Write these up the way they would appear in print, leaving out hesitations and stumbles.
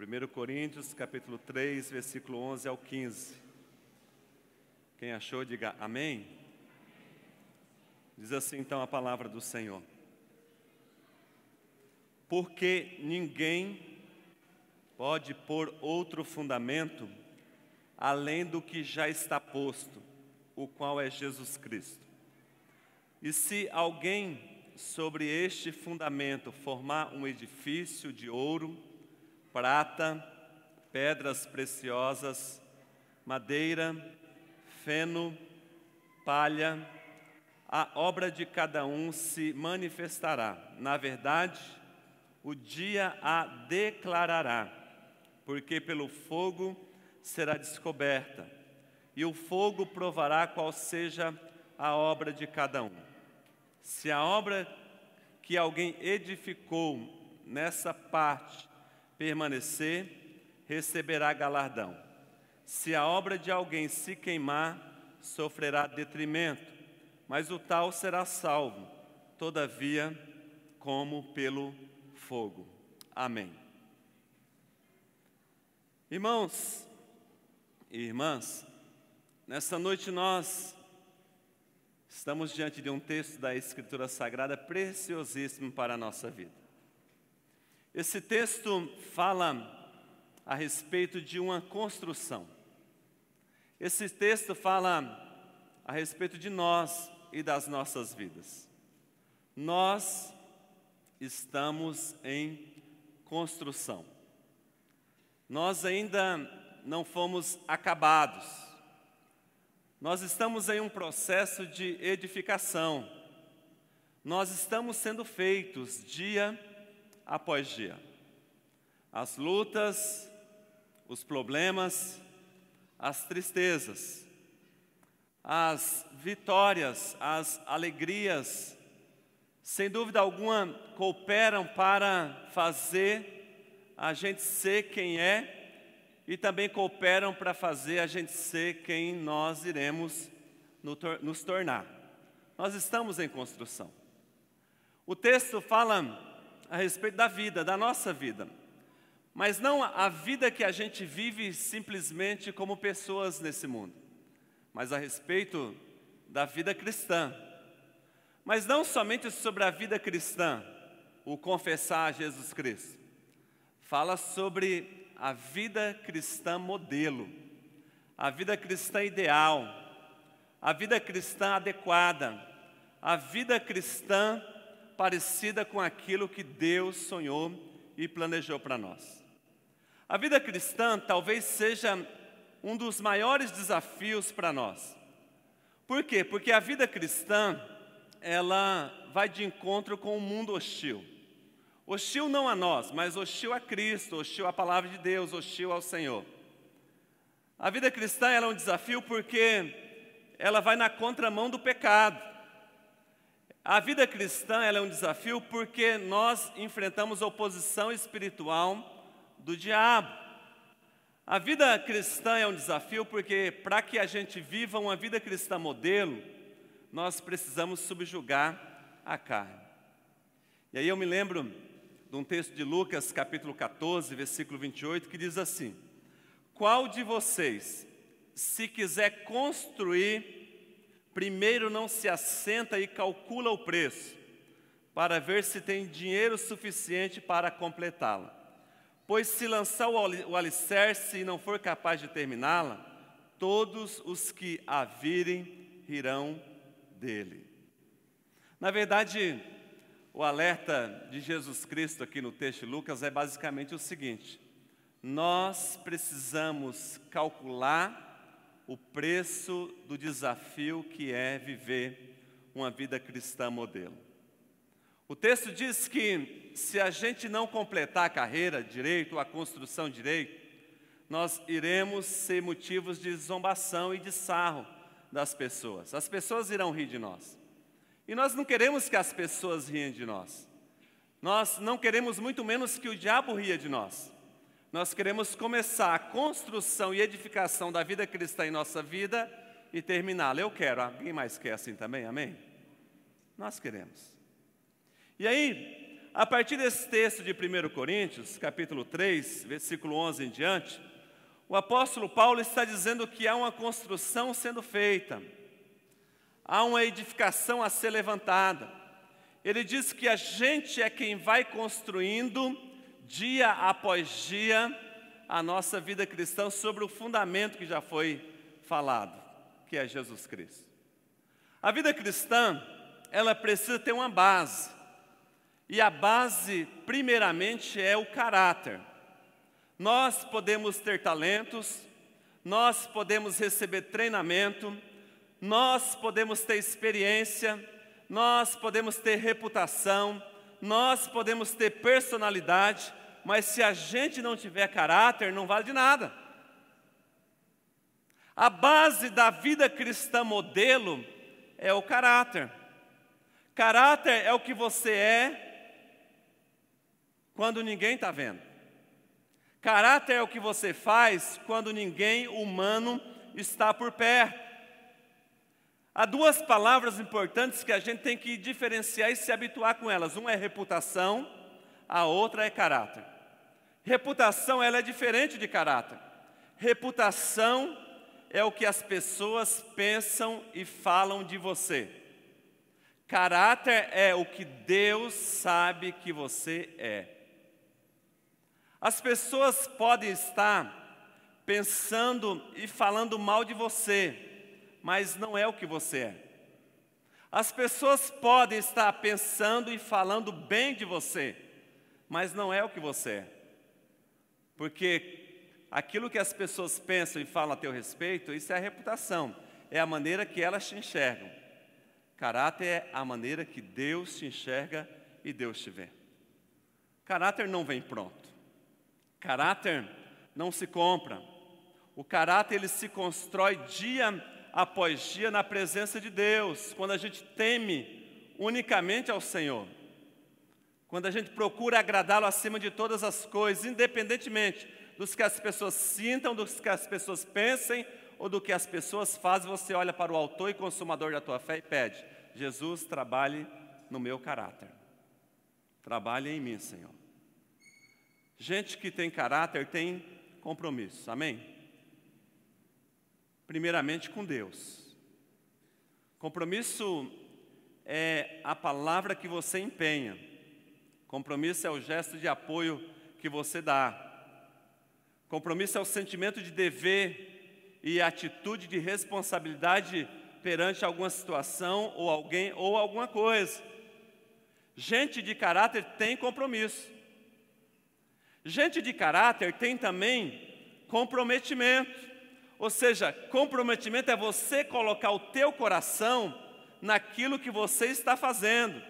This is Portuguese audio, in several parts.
1 Coríntios, capítulo 3, versículo 11 ao 15. Quem achou, diga amém. Diz assim então a palavra do Senhor. Porque ninguém pode pôr outro fundamento além do que já está posto, o qual é Jesus Cristo. E se alguém sobre este fundamento formar um edifício de ouro, prata, pedras preciosas, madeira, feno, palha, a obra de cada um se manifestará. Na verdade, o dia a declarará, porque pelo fogo será descoberta, e o fogo provará qual seja a obra de cada um. Se a obra que alguém edificou nessa parte permanecer, receberá galardão. Se a obra de alguém se queimar, sofrerá detrimento, mas o tal será salvo, todavia, como pelo fogo. Amém. Irmãos e irmãs, nessa noite nós estamos diante de um texto da Escritura Sagrada preciosíssimo para a nossa vida. Esse texto fala a respeito de uma construção. Esse texto fala a respeito de nós e das nossas vidas. Nós estamos em construção. Nós ainda não fomos acabados. Nós estamos em um processo de edificação. Nós estamos sendo feitos dia após dia. As lutas, os problemas, as tristezas, as vitórias, as alegrias, sem dúvida alguma, cooperam para fazer a gente ser quem é e também cooperam para fazer a gente ser quem nós iremos nos tornar. Nós estamos em construção. O texto fala a respeito da vida, da nossa vida, mas não a vida que a gente vive simplesmente como pessoas nesse mundo, mas a respeito da vida cristã. Mas não somente sobre a vida cristã, o confessar Jesus Cristo. Fala sobre a vida cristã modelo, a vida cristã ideal, a vida cristã adequada, a vida cristã parecida com aquilo que Deus sonhou e planejou para nós. A vida cristã talvez seja um dos maiores desafios para nós. Por quê? Porque a vida cristã, ela vai de encontro com um mundo hostil. Hostil não a nós, mas hostil a Cristo, hostil à palavra de Deus, hostil ao Senhor. A vida cristã ela é um desafio porque ela vai na contramão do pecado. A vida cristã ela é um desafio porque nós enfrentamos a oposição espiritual do diabo. A vida cristã é um desafio porque para que a gente viva uma vida cristã modelo, nós precisamos subjugar a carne. E aí eu me lembro de um texto de Lucas, capítulo 14, versículo 28, que diz assim: qual de vocês, se quiser construir, primeiro não se assenta e calcula o preço, para ver se tem dinheiro suficiente para completá-la? Pois se lançar o alicerce e não for capaz de terminá-la, todos os que a virem rirão dele. Na verdade, o alerta de Jesus Cristo aqui no texto de Lucas é basicamente o seguinte: nós precisamos calcular o preço do desafio que é viver uma vida cristã modelo. O texto diz que se a gente não completar a carreira direito, a construção direito, nós iremos ser motivos de zombação e de sarro das pessoas. As pessoas irão rir de nós. E nós não queremos que as pessoas riem de nós. Nós não queremos muito menos que o diabo ria de nós. Nós queremos começar a construção e edificação da vida cristã em nossa vida e terminá-la. Eu quero. Alguém mais quer assim também? Amém? Nós queremos. E aí, a partir desse texto de 1 Coríntios, capítulo 3, versículo 11 em diante, o apóstolo Paulo está dizendo que há uma construção sendo feita, há uma edificação a ser levantada. Ele diz que a gente é quem vai construindo, dia após dia, a nossa vida cristã sobre o fundamento que já foi falado, que é Jesus Cristo. A vida cristã, ela precisa ter uma base. E a base, primeiramente, é o caráter. Nós podemos ter talentos, nós podemos receber treinamento, nós podemos ter experiência, nós podemos ter reputação, nós podemos ter personalidade, mas se a gente não tiver caráter, não vale de nada. A base da vida cristã modelo é o caráter. Caráter é o que você é quando ninguém está vendo. Caráter é o que você faz quando ninguém humano está por perto. Há duas palavras importantes que a gente tem que diferenciar e se habituar com elas. Uma é reputação, a outra é caráter. Reputação, ela é diferente de caráter. Reputação é o que as pessoas pensam e falam de você. Caráter é o que Deus sabe que você é. As pessoas podem estar pensando e falando mal de você, mas não é o que você é. As pessoas podem estar pensando e falando bem de você, mas não é o que você é. Porque aquilo que as pessoas pensam e falam a teu respeito, isso é a reputação, é a maneira que elas te enxergam. Caráter é a maneira que Deus te enxerga e Deus te vê. Caráter não vem pronto. Caráter não se compra. O caráter ele se constrói dia após dia na presença de Deus, quando a gente teme unicamente ao Senhor. Quando a gente procura agradá-lo acima de todas as coisas, independentemente dos que as pessoas sintam, dos que as pessoas pensem ou do que as pessoas fazem, você olha para o autor e consumador da tua fé e pede: Jesus, trabalhe no meu caráter. Trabalhe em mim, Senhor. Gente que tem caráter tem compromisso, amém? Primeiramente com Deus. Compromisso é a palavra que você empenha. Compromisso é o gesto de apoio que você dá. Compromisso é o sentimento de dever e atitude de responsabilidade perante alguma situação ou alguém ou alguma coisa. Gente de caráter tem compromisso. Gente de caráter tem também comprometimento. Ou seja, comprometimento é você colocar o teu coração naquilo que você está fazendo,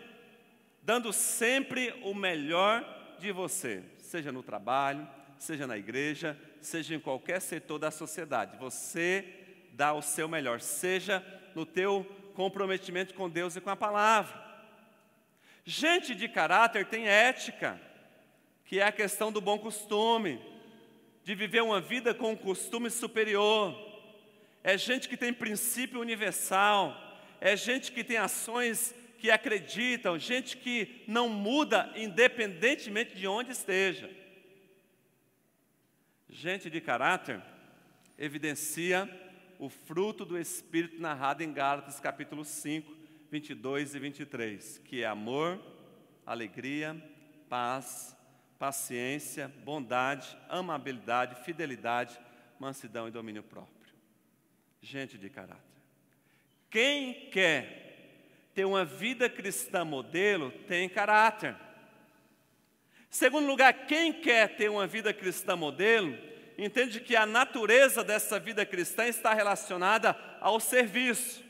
dando sempre o melhor de você, seja no trabalho, seja na igreja, seja em qualquer setor da sociedade. Você dá o seu melhor, seja no teu comprometimento com Deus e com a palavra. Gente de caráter tem ética, que é a questão do bom costume, de viver uma vida com um costume superior. É gente que tem princípio universal, é gente que tem ações que acreditam, gente que não muda independentemente de onde esteja. Gente de caráter evidencia o fruto do Espírito narrado em Gálatas capítulo 5, 22 e 23, que é amor, alegria, paz, paciência, bondade, amabilidade, fidelidade, mansidão e domínio próprio. Gente de caráter. Quem quer ter uma vida cristã modelo, tem caráter. Segundo lugar, quem quer ter uma vida cristã modelo, entende que a natureza dessa vida cristã está relacionada ao serviço.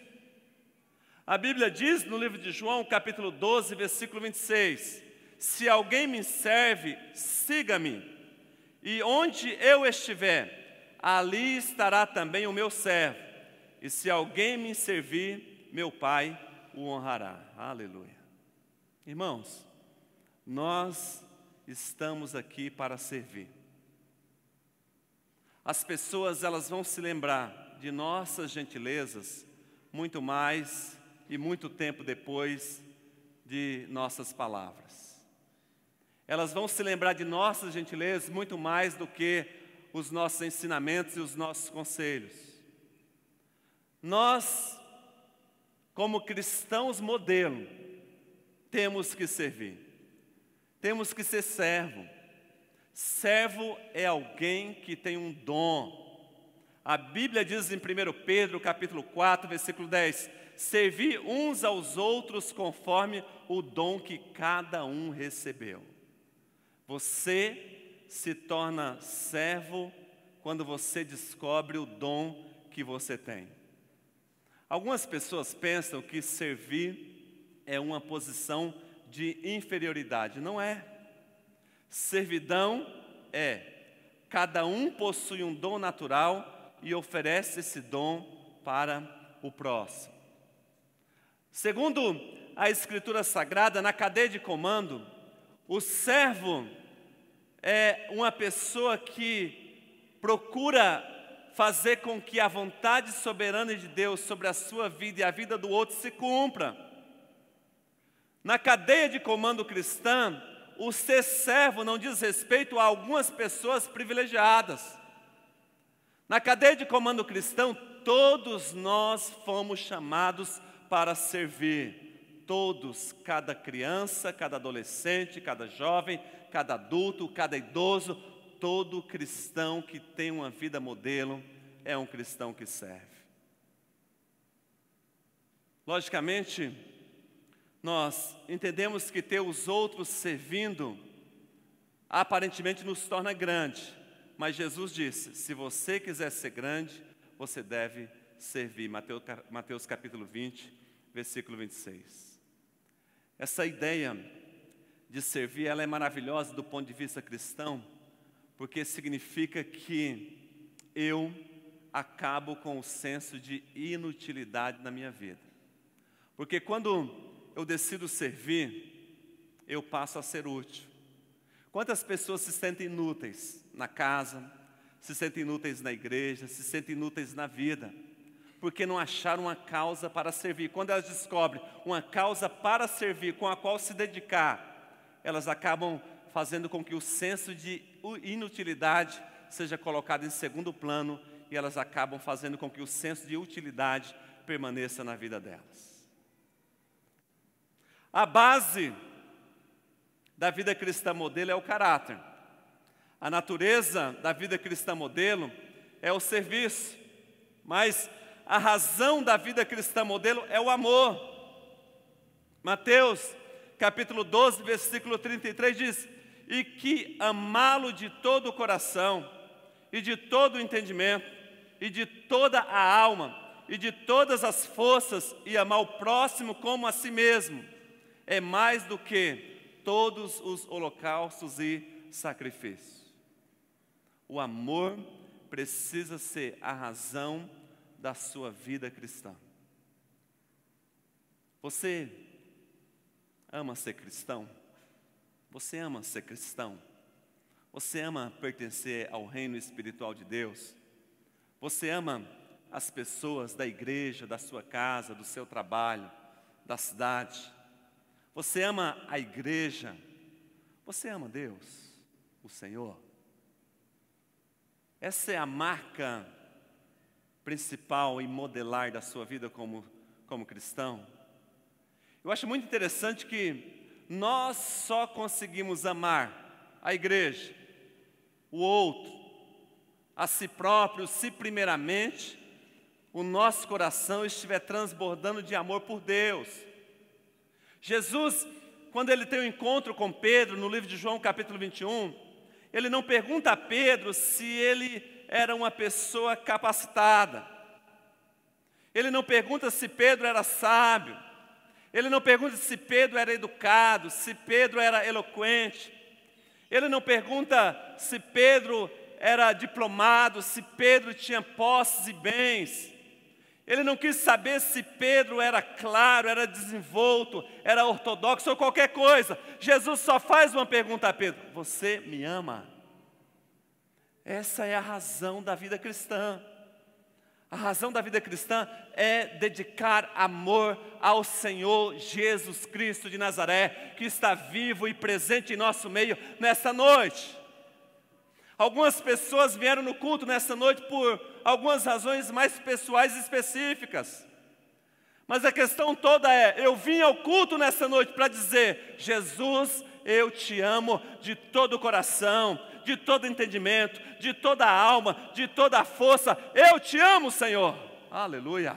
A Bíblia diz no livro de João, capítulo 12, versículo 26, se alguém me serve, siga-me, e onde eu estiver, ali estará também o meu servo, e se alguém me servir, meu Pai o honrará. Aleluia. Irmãos, nós estamos aqui para servir. As pessoas, elas vão se lembrar de nossas gentilezas muito mais e muito tempo depois de nossas palavras. elas vão se lembrar de nossas gentilezas muito mais do que os nossos ensinamentos e os nossos conselhos. Nós, como cristãos modelo, temos que servir, temos que ser servo. Servo é alguém que tem um dom. A Bíblia diz em 1 Pedro, capítulo 4, versículo 10, servi uns aos outros conforme o dom que cada um recebeu. Você se torna servo quando você descobre o dom que você tem. Algumas pessoas pensam que servir é uma posição de inferioridade. Não é. Servidão é, cada um possui um dom natural e oferece esse dom para o próximo. Segundo a Escritura Sagrada, na cadeia de comando, o servo é uma pessoa que procura fazer com que a vontade soberana de Deus sobre a sua vida e a vida do outro se cumpra. Na cadeia de comando cristã, o ser servo não diz respeito a algumas pessoas privilegiadas. Na cadeia de comando cristão, todos nós fomos chamados para servir. Todos, cada criança, cada adolescente, cada jovem, cada adulto, cada idoso, todo cristão que tem uma vida modelo é um cristão que serve. Logicamente, nós entendemos que ter os outros servindo aparentemente nos torna grande, mas Jesus disse, se você quiser ser grande, você deve servir. Mateus capítulo 20, versículo 26. Essa ideia de servir, ela é maravilhosa do ponto de vista cristão, porque significa que eu acabo com o senso de inutilidade na minha vida. Porque quando eu decido servir, eu passo a ser útil. Quantas pessoas se sentem inúteis na casa, se sentem inúteis na igreja, se sentem inúteis na vida, porque não acharam uma causa para servir. Quando elas descobrem uma causa para servir, com a qual se dedicar, elas acabam fazendo com que o senso de inutilidade seja colocado em segundo plano e elas acabam fazendo com que o senso de utilidade permaneça na vida delas. A base da vida cristã modelo é o caráter. A natureza da vida cristã modelo é o serviço. Mas a razão da vida cristã modelo é o amor. Mateus, capítulo 12, versículo 33 diz, e que amá-lo de todo o coração, e de todo o entendimento, e de toda a alma, e de todas as forças, e amar o próximo como a si mesmo, é mais do que todos os holocaustos e sacrifícios. O amor precisa ser a razão da sua vida cristã. Você ama ser cristão? Você ama ser cristão? Você ama pertencer ao reino espiritual de Deus? Você ama as pessoas da igreja, da sua casa, do seu trabalho, da cidade? Você ama a igreja? Você ama Deus, o Senhor? Essa é a marca principal e modelar da sua vida como cristão. Eu acho muito interessante que nós só conseguimos amar a igreja, o outro, a si próprio, se primeiramente o nosso coração estiver transbordando de amor por Deus. Jesus, quando ele tem um encontro com Pedro, no livro de João, capítulo 21, ele não pergunta a Pedro se ele era uma pessoa capacitada. Ele não pergunta se Pedro era sábio. Ele não pergunta se Pedro era educado, se Pedro era eloquente. Ele não pergunta se Pedro era diplomado, se Pedro tinha posses e bens. Ele não quis saber se Pedro era claro, era desenvolto, era ortodoxo ou qualquer coisa. Jesus só faz uma pergunta a Pedro: você me ama? Essa é a razão da vida cristã. A razão da vida cristã é dedicar amor ao Senhor Jesus Cristo de Nazaré, que está vivo e presente em nosso meio nessa noite. Algumas pessoas vieram no culto nessa noite por algumas razões mais pessoais e específicas. Mas a questão toda é, eu vim ao culto nessa noite para dizer, Jesus, eu te amo de todo o coração, de todo entendimento, de toda a alma, de toda a força. Eu te amo, Senhor. Aleluia.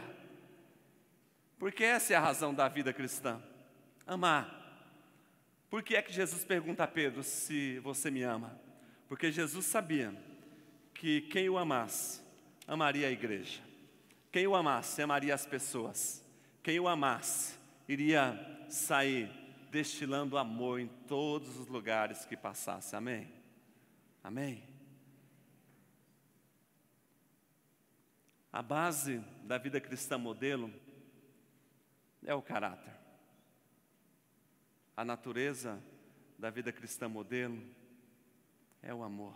Porque essa é a razão da vida cristã. Amar. Por que é que Jesus pergunta a Pedro se você me ama? Porque Jesus sabia que quem o amasse, amaria a igreja. Quem o amasse, amaria as pessoas. Quem o amasse, iria sair destilando amor em todos os lugares que passasse. Amém? Amém? A base da vida cristã modelo é o caráter. A natureza da vida cristã modelo é o amor.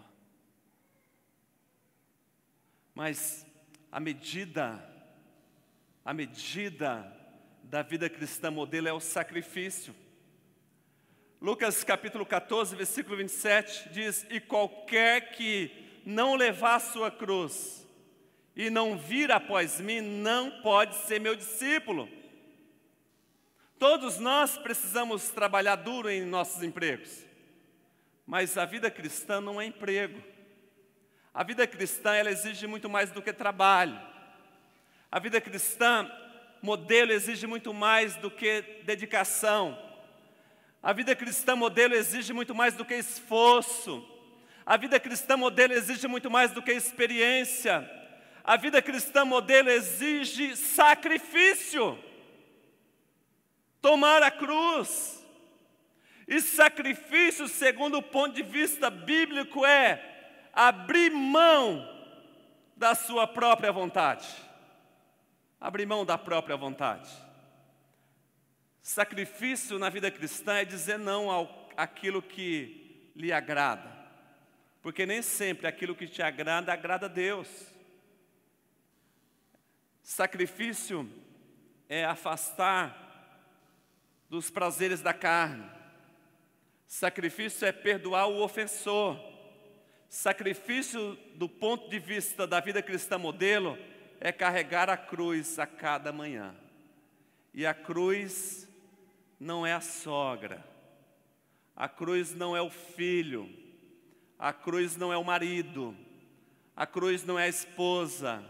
Mas a medida da vida cristã modelo é o sacrifício. Lucas capítulo 14, versículo 27 diz, e qualquer que não levar a sua cruz e não vir após mim, não pode ser meu discípulo. Todos nós precisamos trabalhar duro em nossos empregos, mas a vida cristã não é emprego. A vida cristã, ela exige muito mais do que trabalho. A vida cristã, modelo, exige muito mais do que dedicação. A vida cristã modelo exige muito mais do que esforço. A vida cristã modelo exige muito mais do que experiência. A vida cristã modelo exige sacrifício. Tomar a cruz. E sacrifício, segundo o ponto de vista bíblico, é abrir mão da sua própria vontade. Abrir mão da própria vontade. Sacrifício na vida cristã é dizer não àquilo que lhe agrada. Porque nem sempre aquilo que te agrada, agrada a Deus. Sacrifício é afastar dos prazeres da carne. Sacrifício é perdoar o ofensor. Sacrifício, do ponto de vista da vida cristã modelo, é carregar a cruz a cada manhã. E a cruz não é a sogra, a cruz não é o filho, a cruz não é o marido, a cruz não é a esposa,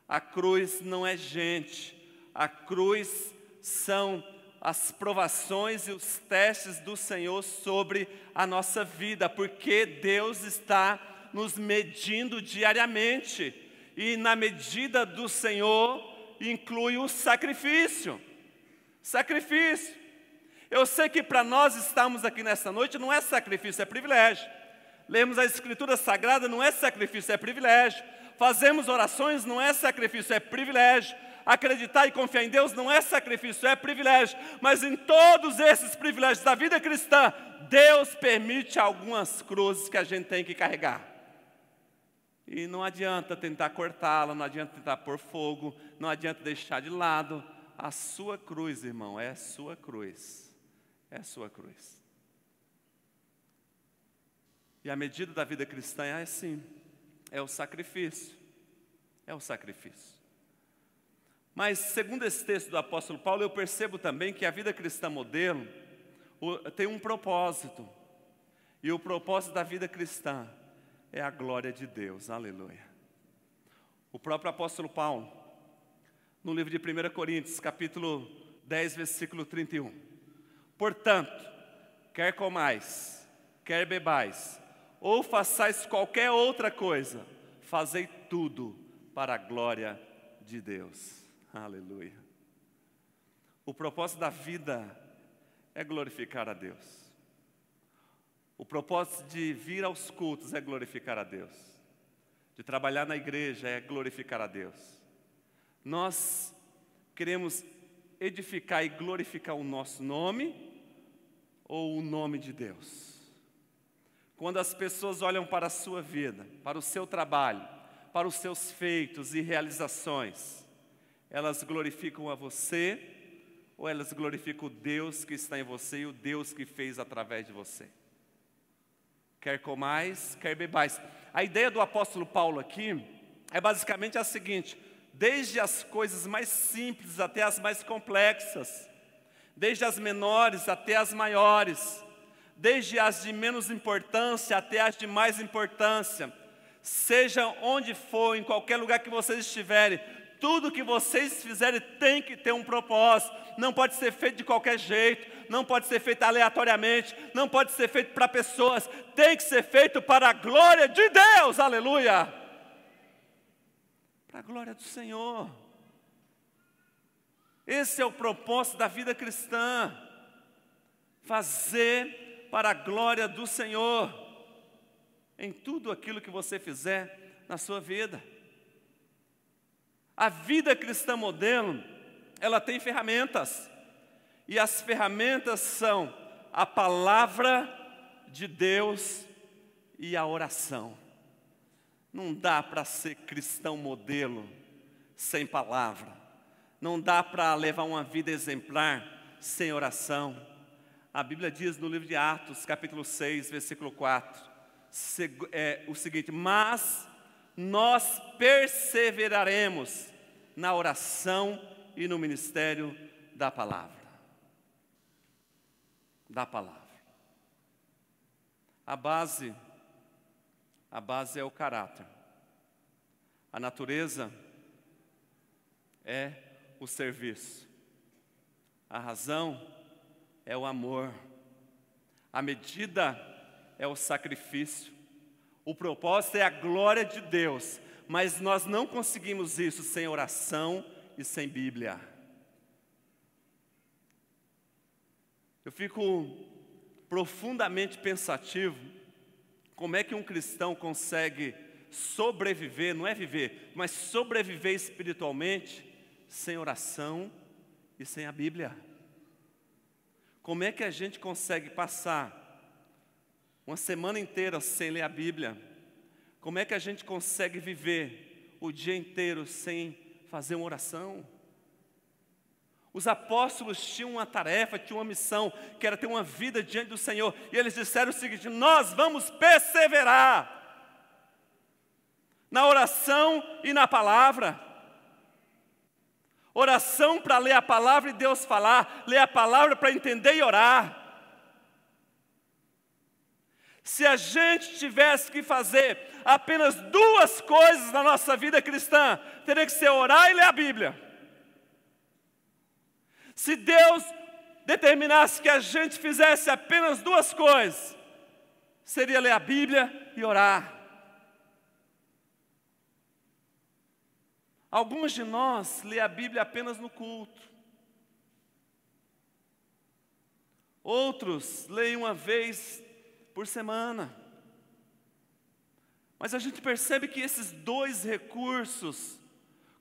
a cruz não é gente, a cruz são as provações e os testes do Senhor sobre a nossa vida, porque Deus está nos medindo diariamente, e na medida do Senhor inclui o sacrifício. Sacrifício. Eu sei que para nós estarmos aqui nessa noite não é sacrifício, é privilégio. Lemos a Escritura Sagrada, não é sacrifício, é privilégio. Fazemos orações, não é sacrifício, é privilégio. Acreditar e confiar em Deus não é sacrifício, é privilégio. Mas em todos esses privilégios da vida cristã, Deus permite algumas cruzes que a gente tem que carregar. E não adianta tentar cortá-la, não adianta tentar pôr fogo, não adianta deixar de lado. A sua cruz, irmão, é a sua cruz. É a sua cruz. E a medida da vida cristã é assim, é o sacrifício. É o sacrifício. Mas, segundo esse texto do apóstolo Paulo, eu percebo também que a vida cristã modelo tem um propósito. E o propósito da vida cristã é a glória de Deus. Aleluia. O próprio apóstolo Paulo, no livro de 1 Coríntios, capítulo 10, versículo 31. Portanto, quer comais, quer bebais, ou façais qualquer outra coisa, fazei tudo para a glória de Deus. Aleluia. O propósito da vida é glorificar a Deus. O propósito de vir aos cultos é glorificar a Deus. De trabalhar na igreja é glorificar a Deus. Nós queremos edificar e glorificar o nosso nome ou o nome de Deus. Quando as pessoas olham para a sua vida, para o seu trabalho, para os seus feitos e realizações, elas glorificam a você ou elas glorificam o Deus que está em você e o Deus que fez através de você? Quer comais, quer bebais. A ideia do apóstolo Paulo aqui é basicamente a seguinte: desde as coisas mais simples até as mais complexas, desde as menores até as maiores, desde as de menos importância até as de mais importância, seja onde for, em qualquer lugar que vocês estiverem, tudo que vocês fizerem tem que ter um propósito, não pode ser feito de qualquer jeito, não pode ser feito aleatoriamente, não pode ser feito para pessoas, tem que ser feito para a glória de Deus, aleluia! Para a glória do Senhor. Esse é o propósito da vida cristã, fazer para a glória do Senhor, em tudo aquilo que você fizer na sua vida. A vida cristã modelo, ela tem ferramentas, e as ferramentas são a palavra de Deus e a oração. Não dá para ser cristão modelo sem palavra, não dá para levar uma vida exemplar sem oração. A Bíblia diz no livro de Atos, capítulo 6, versículo 4, o seguinte: mas nós perseveraremos na oração e no ministério da palavra. Da palavra. A base é o caráter. A natureza é o serviço. A razão é o amor. A medida é o sacrifício. O propósito é a glória de Deus. Mas nós não conseguimos isso sem oração e sem Bíblia. Eu fico profundamente pensativo como é que um cristão consegue sobreviver, não é viver, mas sobreviver espiritualmente sem oração e sem a Bíblia. Como é que a gente consegue passar uma semana inteira sem ler a Bíblia? Como é que a gente consegue viver o dia inteiro sem fazer uma oração? Os apóstolos tinham uma tarefa, tinham uma missão, que era ter uma vida diante do Senhor. E eles disseram o seguinte: nós vamos perseverar na oração e na palavra. Oração para ler a palavra e Deus falar, ler a palavra para entender e orar. Se a gente tivesse que fazer apenas duas coisas na nossa vida cristã, teria que ser orar e ler a Bíblia. Se Deus determinasse que a gente fizesse apenas duas coisas, seria ler a Bíblia e orar. Alguns de nós lê a Bíblia apenas no culto. Outros leem uma vez por semana. Mas a gente percebe que esses dois recursos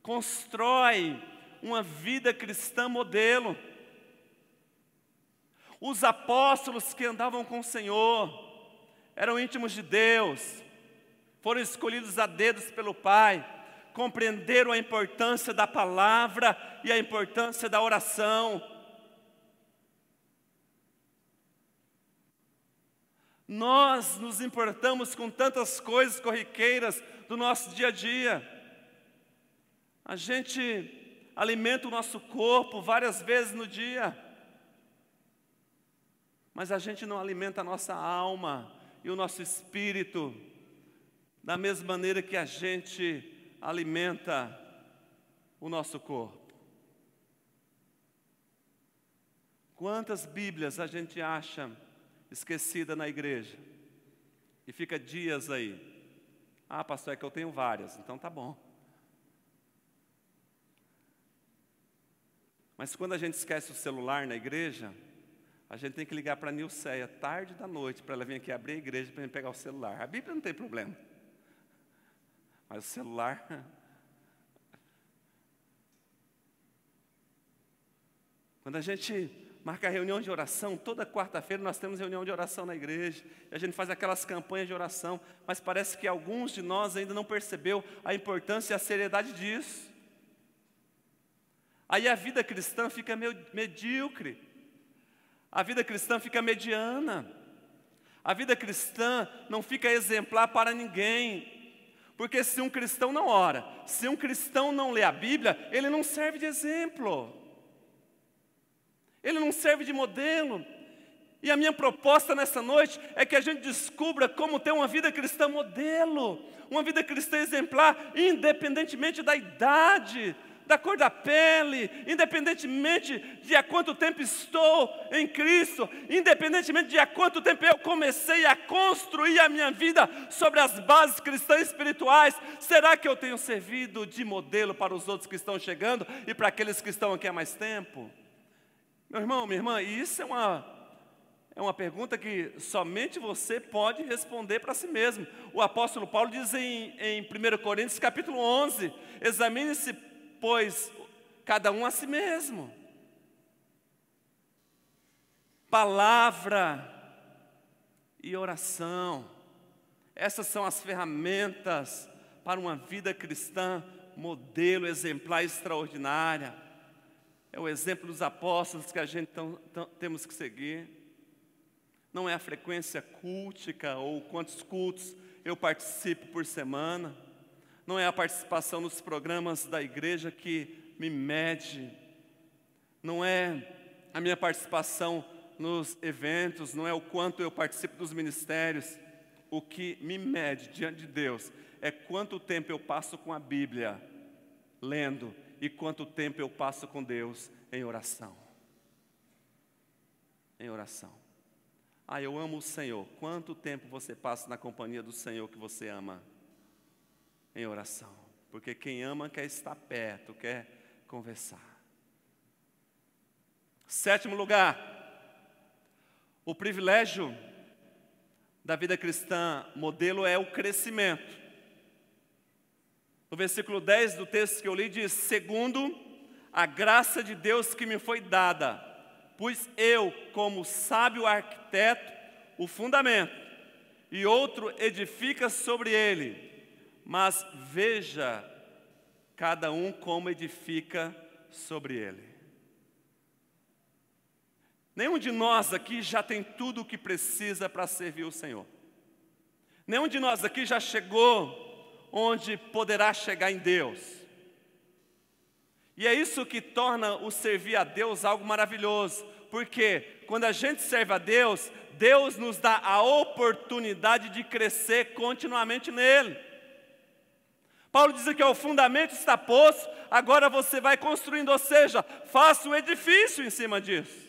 constroem uma vida cristã modelo. Os apóstolos que andavam com o Senhor eram íntimos de Deus, foram escolhidos a dedos pelo Pai, compreenderam a importância da palavra e a importância da oração. Nós nos importamos com tantas coisas corriqueiras do nosso dia a dia. A gente alimenta o nosso corpo várias vezes no dia, mas a gente não alimenta a nossa alma e o nosso espírito da mesma maneira que a gente alimenta o nosso corpo. Quantas Bíblias a gente acha esquecida na igreja e fica dias aí? Ah, pastor, é que eu tenho várias, então tá bom. Mas quando a gente esquece o celular na igreja, a gente tem que ligar para a Nilceia tarde da noite para ela vir aqui abrir a igreja para a gente pegar o celular. A Bíblia não tem problema, mas o celular... Quando a gente marcar reunião de oração. Toda quarta-feira nós temos reunião de oração na igreja. E a gente faz aquelas campanhas de oração. Mas parece que alguns de nós ainda não percebeu a importância e a seriedade disso. Aí a vida cristã fica medíocre. A vida cristã fica mediana. A vida cristã não fica exemplar para ninguém. Porque se um cristão não ora, se um cristão não lê a Bíblia, ele não serve de exemplo. Ele não serve de modelo. E a minha proposta nessa noite é que a gente descubra como ter uma vida cristã modelo, uma vida cristã exemplar, independentemente da idade, da cor da pele, independentemente de há quanto tempo estou em Cristo, independentemente de há quanto tempo eu comecei a construir a minha vida sobre as bases cristãs espirituais. Será que eu tenho servido de modelo para os outros que estão chegando e para aqueles que estão aqui há mais tempo? Meu irmão, minha irmã, e isso é uma pergunta que somente você pode responder para si mesmo. O apóstolo Paulo diz em 1 Coríntios capítulo 11, examine-se, pois, cada um a si mesmo. Palavra e oração, essas são as ferramentas para uma vida cristã, modelo, exemplar, extraordinária. É o exemplo dos apóstolos que a gente temos que seguir. Não é a frequência cultica ou quantos cultos eu participo por semana. Não é a participação nos programas da igreja que me mede. Não é a minha participação nos eventos. Não é o quanto eu participo dos ministérios. O que me mede diante de Deus é quanto tempo eu passo com a Bíblia, lendo, e quanto tempo eu passo com Deus em oração. Em oração. Ah, eu amo o Senhor. Quanto tempo você passa na companhia do Senhor que você ama? Em oração. Porque quem ama quer estar perto, quer conversar. 7º lugar. O privilégio da vida cristã modelo é o crescimento. No versículo 10 do texto que eu li diz: segundo a graça de Deus que me foi dada, pus eu, como sábio arquiteto, o fundamento, e outro edifica sobre ele. Mas veja cada um como edifica sobre ele. Nenhum de nós aqui já tem tudo o que precisa para servir o Senhor. Nenhum de nós aqui já chegou onde poderá chegar em Deus. E é isso que torna o servir a Deus algo maravilhoso, porque quando a gente serve a Deus, Deus nos dá a oportunidade de crescer continuamente nele. Paulo diz que o fundamento está posto, agora você vai construindo, ou seja, faça um edifício em cima disso.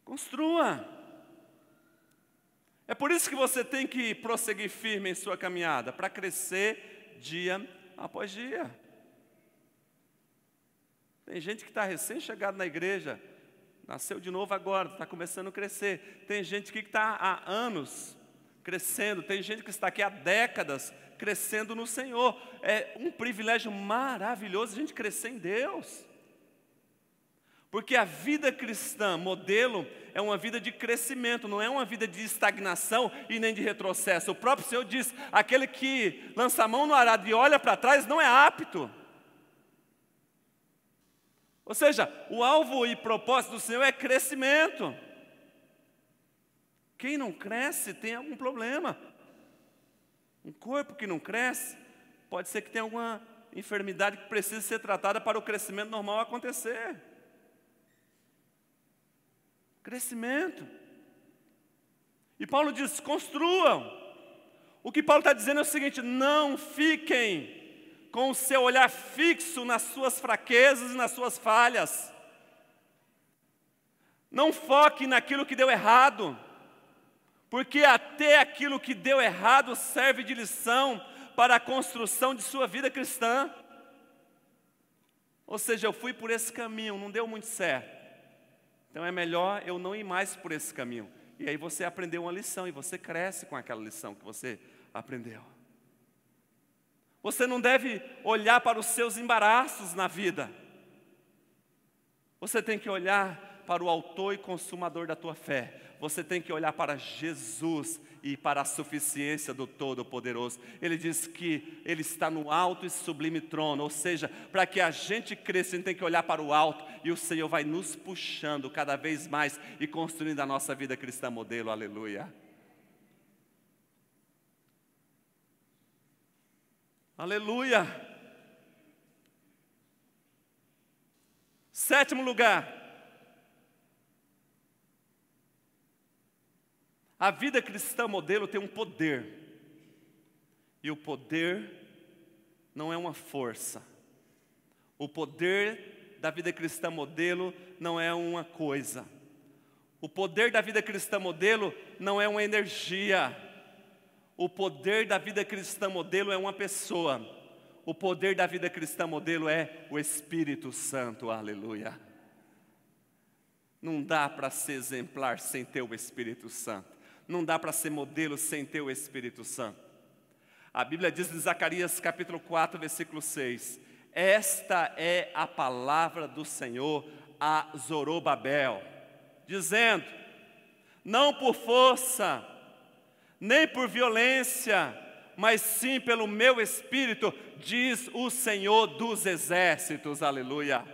Construa. É por isso que você tem que prosseguir firme em sua caminhada, para crescer dia após dia. Tem gente que está recém-chegado na igreja, nasceu de novo agora, está começando a crescer. Tem gente aqui que está há anos crescendo, tem gente que está aqui há décadas crescendo no Senhor. É um privilégio maravilhoso a gente crescer em Deus. Porque a vida cristã, modelo, é uma vida de crescimento, não é uma vida de estagnação e nem de retrocesso. O próprio Senhor diz: aquele que lança a mão no arado e olha para trás não é apto. Ou seja, o alvo e propósito do Senhor é crescimento. Quem não cresce tem algum problema. Um corpo que não cresce, pode ser que tenha alguma enfermidade que precise ser tratada para o crescimento normal acontecer. Crescimento. E Paulo diz: construam. O que Paulo está dizendo é o seguinte: não fiquem com o seu olhar fixo nas suas fraquezas e nas suas falhas. Não foque naquilo que deu errado, porque até aquilo que deu errado serve de lição para a construção de sua vida cristã. Ou seja, eu fui por esse caminho, não deu muito certo. Então é melhor eu não ir mais por esse caminho. E aí você aprendeu uma lição e você cresce com aquela lição que você aprendeu. Você não deve olhar para os seus embaraços na vida. Você tem que olhar para o autor e consumador da tua fé. Você tem que olhar para Jesus e para a suficiência do Todo-Poderoso. Ele diz que Ele está no alto e sublime trono. Ou seja, para que a gente cresça, a gente tem que olhar para o alto. E o Senhor vai nos puxando cada vez mais e construindo a nossa vida cristã modelo. Aleluia. Aleluia. 7º lugar. A vida cristã modelo tem um poder. E o poder não é uma força. O poder da vida cristã modelo não é uma coisa. O poder da vida cristã modelo não é uma energia. O poder da vida cristã modelo é uma pessoa. O poder da vida cristã modelo é o Espírito Santo, aleluia. Não dá para ser exemplar sem ter o Espírito Santo. Não dá para ser modelo sem ter o Espírito Santo. A Bíblia diz em Zacarias capítulo 4, versículo 6. Esta é a palavra do Senhor a Zorobabel, dizendo, não por força, nem por violência, mas sim pelo meu Espírito, diz o Senhor dos exércitos, aleluia.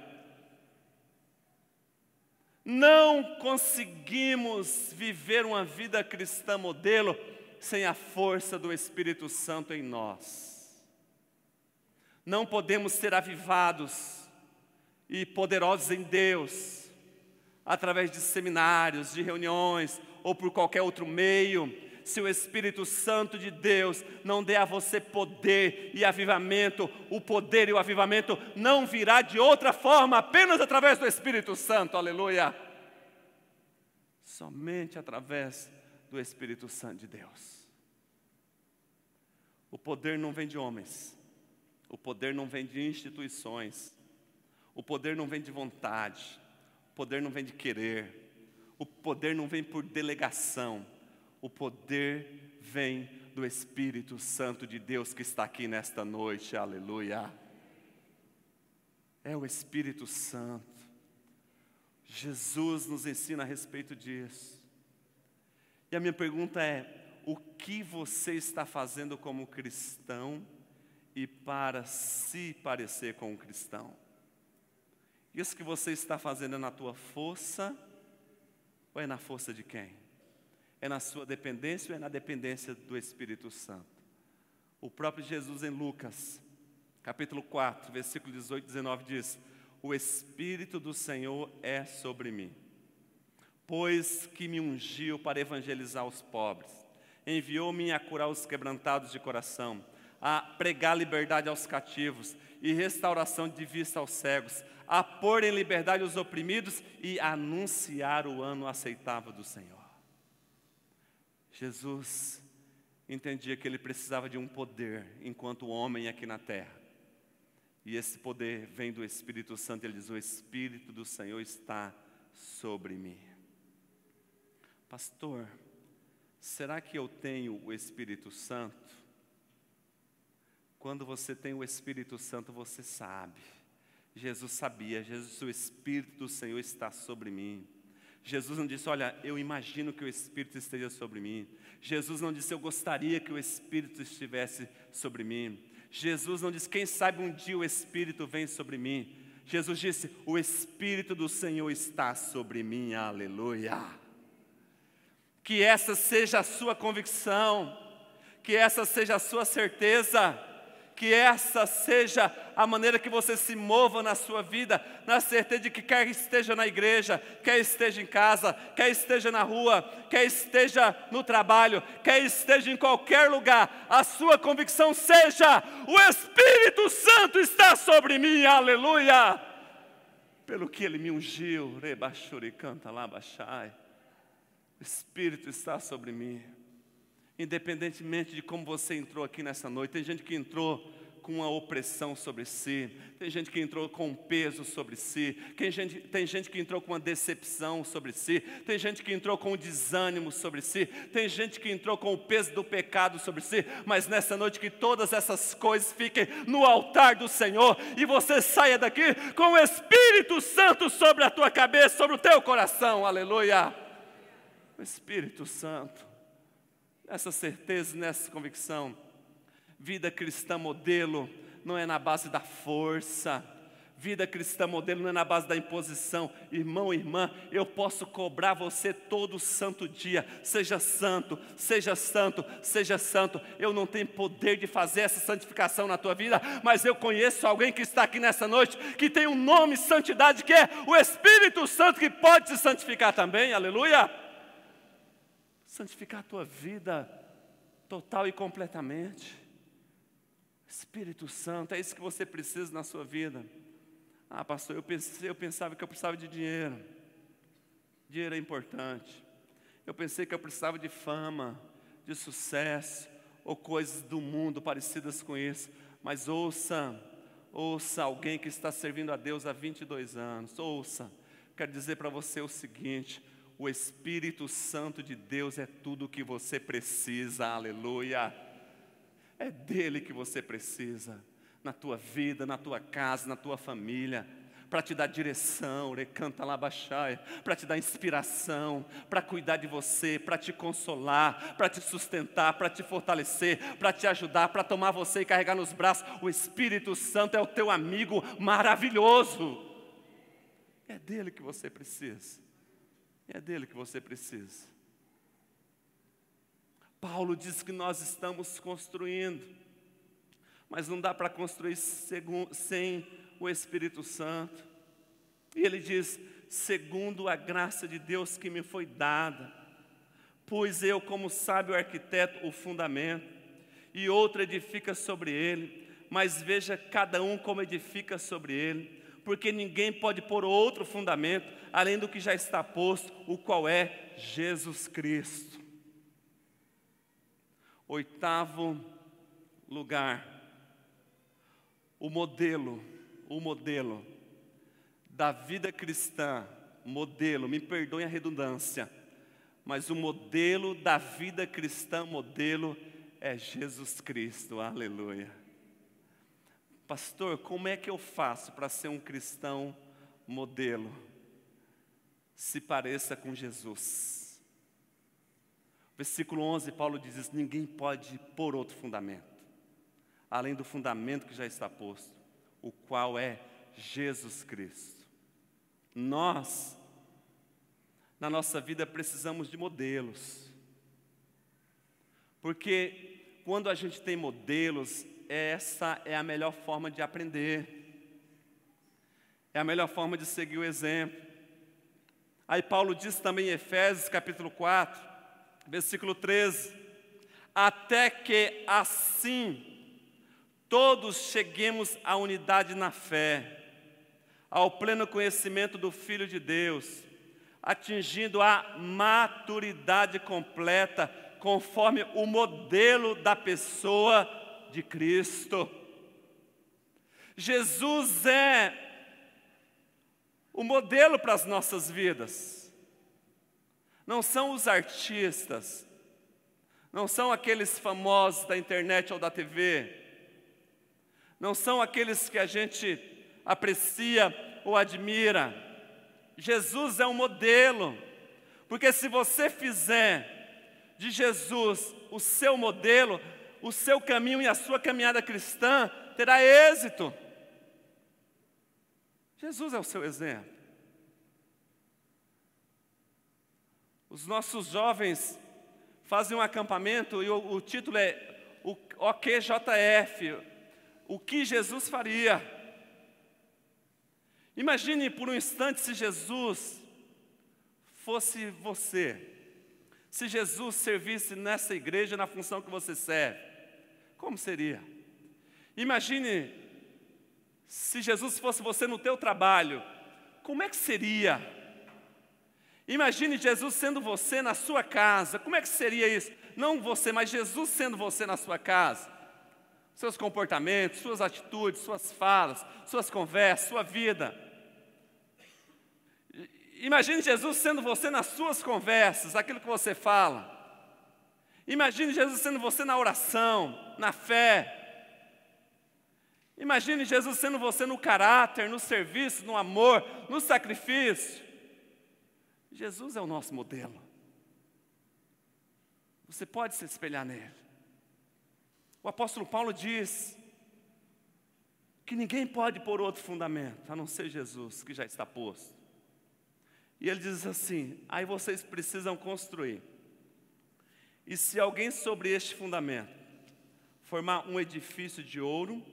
Não conseguimos viver uma vida cristã modelo sem a força do Espírito Santo em nós. Não podemos ser avivados e poderosos em Deus, através de seminários, de reuniões, ou por qualquer outro meio, se o Espírito Santo de Deus não der a você poder e avivamento. O poder e o avivamento não virá de outra forma, apenas através do Espírito Santo, aleluia. Somente através do Espírito Santo de Deus. O poder não vem de homens, o poder não vem de instituições, o poder não vem de vontade, o poder não vem de querer, o poder não vem por delegação. O poder vem do Espírito Santo de Deus que está aqui nesta noite, aleluia. É o Espírito Santo. Jesus nos ensina a respeito disso. E a minha pergunta é, o que você está fazendo como cristão e para se parecer com um cristão? Isso que você está fazendo é na tua força ou é na força de quem? É na sua dependência ou é na dependência do Espírito Santo? O próprio Jesus em Lucas, capítulo 4, versículo 18 e 19 diz, o Espírito do Senhor é sobre mim, pois que me ungiu para evangelizar os pobres, enviou-me a curar os quebrantados de coração, a pregar liberdade aos cativos e restauração de vista aos cegos, a pôr em liberdade os oprimidos e anunciar o ano aceitável do Senhor. Jesus entendia que ele precisava de um poder enquanto homem aqui na terra. E esse poder vem do Espírito Santo. Ele diz, o Espírito do Senhor está sobre mim. Pastor, será que eu tenho o Espírito Santo? Quando você tem o Espírito Santo, você sabe. Jesus sabia, Jesus, o Espírito do Senhor está sobre mim. Jesus não disse, olha, eu imagino que o Espírito esteja sobre mim. Jesus não disse, eu gostaria que o Espírito estivesse sobre mim. Jesus não disse, quem sabe um dia o Espírito vem sobre mim. Jesus disse, o Espírito do Senhor está sobre mim, aleluia. Que essa seja a sua convicção, que essa seja a sua certeza, que essa seja a maneira que você se mova na sua vida, na certeza de que quer esteja na igreja, quer esteja em casa, quer esteja na rua, quer esteja no trabalho, quer esteja em qualquer lugar, a sua convicção seja, o Espírito Santo está sobre mim, aleluia, pelo que Ele me ungiu, rebachuri canta lá, baixai, o Espírito está sobre mim. Independentemente de como você entrou aqui nessa noite, tem gente que entrou com uma opressão sobre si, tem gente que entrou com um peso sobre si, tem gente que entrou com uma decepção sobre si, tem gente que entrou com um desânimo sobre si, tem gente que entrou com o peso do pecado sobre si, mas nessa noite que todas essas coisas fiquem no altar do Senhor e você saia daqui com o Espírito Santo sobre a tua cabeça, sobre o teu coração, aleluia. O Espírito Santo, nessa certeza, nessa convicção. Vida cristã modelo não é na base da força. Vida cristã modelo não é na base da imposição. Irmão, irmã, eu posso cobrar você todo santo dia. Seja santo, seja santo, seja santo. Eu não tenho poder de fazer essa santificação na tua vida, mas eu conheço alguém que está aqui nessa noite, que tem um nome, santidade, que é o Espírito Santo, que pode te santificar também, aleluia. Santificar a tua vida total e completamente. Espírito Santo, é isso que você precisa na sua vida. Ah, pastor, eu pensava que eu precisava de dinheiro. Dinheiro é importante. Eu pensei que eu precisava de fama, de sucesso, ou coisas do mundo parecidas com isso. Mas ouça alguém que está servindo a Deus há 22 anos. Ouça, quero dizer para você o seguinte: o Espírito Santo de Deus é tudo o que você precisa, aleluia. É dele que você precisa, na tua vida, na tua casa, na tua família, para te dar direção, recanta lá baixaia, para te dar inspiração, para cuidar de você, para te consolar, para te sustentar, para te fortalecer, para te ajudar, para tomar você e carregar nos braços. O Espírito Santo é o teu amigo maravilhoso. É dele que você precisa. É dele que você precisa. Paulo diz que nós estamos construindo, mas não dá para construir sem o Espírito Santo. E ele diz: segundo a graça de Deus que me foi dada, pus eu como sábio arquiteto o fundamento, e outro edifica sobre ele, mas veja cada um como edifica sobre ele, porque ninguém pode pôr outro fundamento, além do que já está posto, o qual é Jesus Cristo. Oitavo lugar, o modelo da vida cristã, me perdoem a redundância, mas o modelo da vida cristã, é Jesus Cristo, aleluia. Pastor, como é que eu faço para ser um cristão modelo? Se pareça com Jesus. Versículo 11, Paulo diz isso: ninguém pode pôr outro fundamento, além do fundamento que já está posto, o qual é Jesus Cristo. Nós, na nossa vida, precisamos de modelos, porque quando a gente tem modelos, essa é a melhor forma de aprender, é a melhor forma de seguir o exemplo. Aí Paulo diz também em Efésios capítulo 4, versículo 13: até que assim todos cheguemos à unidade na fé, ao pleno conhecimento do Filho de Deus, atingindo a maturidade completa, conforme o modelo da pessoa de Cristo. Jesus é o modelo para as nossas vidas. Não são os artistas, não são aqueles famosos da internet ou da TV, não são aqueles que a gente aprecia ou admira. Jesus é um modelo, porque se você fizer de Jesus o seu modelo, o seu caminho e a sua caminhada cristã terá êxito. Jesus é o seu exemplo. Os nossos jovens fazem um acampamento e o título é o OQJF, o que Jesus faria. Imagine por um instante se Jesus fosse você, se Jesus servisse nessa igreja na função que você serve, como seria? Imagine se Jesus fosse você no teu trabalho, como é que seria? Imagine Jesus sendo você na sua casa, como é que seria isso? Não você, mas Jesus sendo você na sua casa. seus comportamentos, suas atitudes, suas falas, suas conversas, sua vida. Imagine Jesus sendo você nas suas conversas, aquilo que você fala. Imagine Jesus sendo você na oração, na fé. Imagine Jesus sendo você no caráter, no serviço, no amor, no sacrifício. Jesus é o nosso modelo. Você pode se espelhar nele. O apóstolo Paulo diz que ninguém pode pôr outro fundamento, a não ser Jesus, que já está posto. E ele diz assim: aí vocês precisam construir. E se alguém sobre este fundamento formar um edifício de ouro,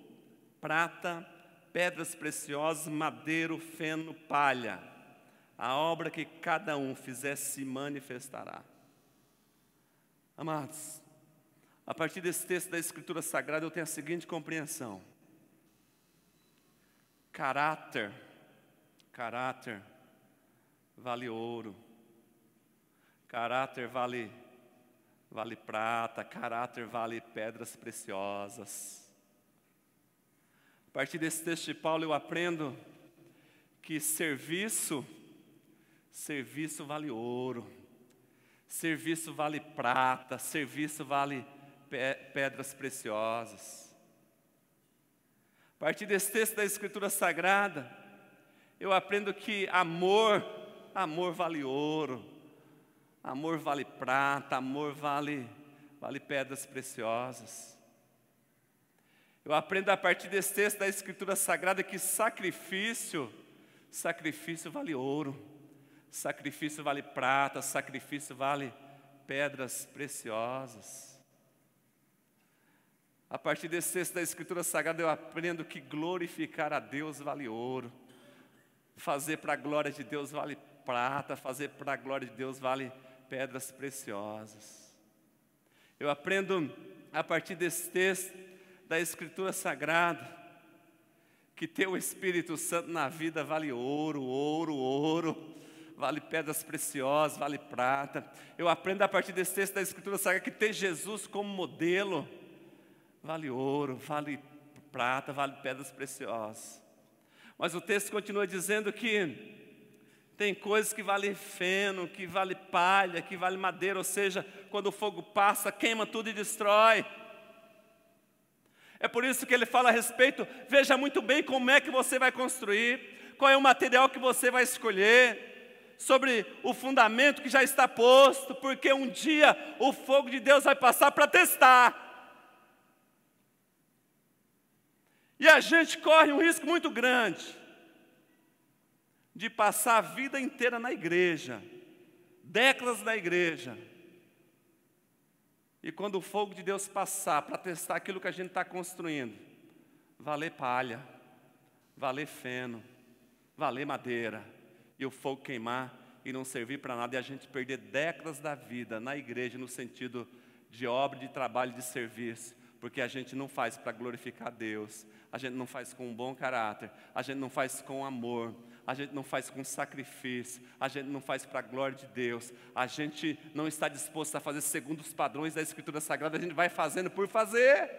prata, pedras preciosas, madeiro, feno, palha, a obra que cada um fizer se manifestará. Amados, a partir desse texto da Escritura Sagrada eu tenho a seguinte compreensão: caráter vale ouro, caráter vale prata, caráter vale pedras preciosas. A partir desse texto de Paulo eu aprendo que serviço vale ouro, serviço vale prata, serviço vale pedras preciosas. A partir desse texto da Escritura Sagrada, eu aprendo que amor vale ouro, amor vale prata, amor vale pedras preciosas. Eu aprendo a partir desse texto da Escritura Sagrada que sacrifício vale ouro, sacrifício vale prata, sacrifício vale pedras preciosas. A partir desse texto da Escritura Sagrada eu aprendo que glorificar a Deus vale ouro, fazer para a glória de Deus vale prata, fazer para a glória de Deus vale pedras preciosas. Eu aprendo a partir desse texto da Escritura Sagrada que ter o Espírito Santo na vida vale ouro, vale pedras preciosas, vale prata. Eu aprendo a partir desse texto da Escritura Sagrada que ter Jesus como modelo vale ouro, vale prata, vale pedras preciosas. Mas o texto continua dizendo que tem coisas que valem feno, que vale palha, que vale madeira, ou seja, quando o fogo passa, queima tudo e destrói. É por isso que ele fala a respeito: veja muito bem como é que você vai construir, qual é o material que você vai escolher, sobre o fundamento que já está posto, porque um dia o fogo de Deus vai passar para testar. E a gente corre um risco muito grande de passar a vida inteira na igreja, décadas na igreja, e quando o fogo de Deus passar para testar aquilo que a gente está construindo, valer palha, valer feno, valer madeira, e o fogo queimar e não servir para nada, e a gente perder décadas da vida na igreja, no sentido de obra, de trabalho, de serviço, porque a gente não faz para glorificar Deus, a gente não faz com um bom caráter, a gente não faz com amor, a gente não faz com sacrifício, a gente não faz para a glória de Deus, a gente não está disposto a fazer segundo os padrões da Escritura Sagrada, a gente vai fazendo por fazer.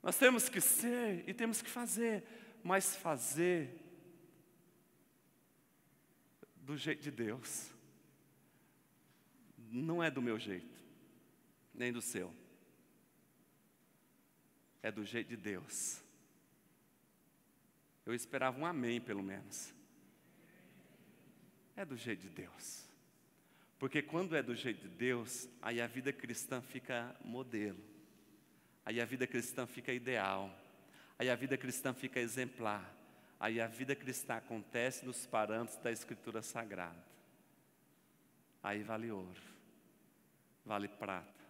Nós temos que ser e temos que fazer, mas fazer do jeito de Deus. Não é do meu jeito, nem do seu. É do jeito de Deus. Eu esperava um amém, pelo menos. É do jeito de Deus. Porque quando é do jeito de Deus, aí a vida cristã fica modelo. Aí a vida cristã fica ideal. Aí a vida cristã fica exemplar. Aí a vida cristã acontece nos parâmetros da Escritura Sagrada. Aí vale ouro, vale prata,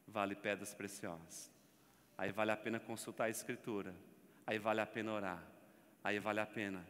vale pedras preciosas. Aí vale a pena consultar a Escritura, aí vale a pena orar, aí vale a pena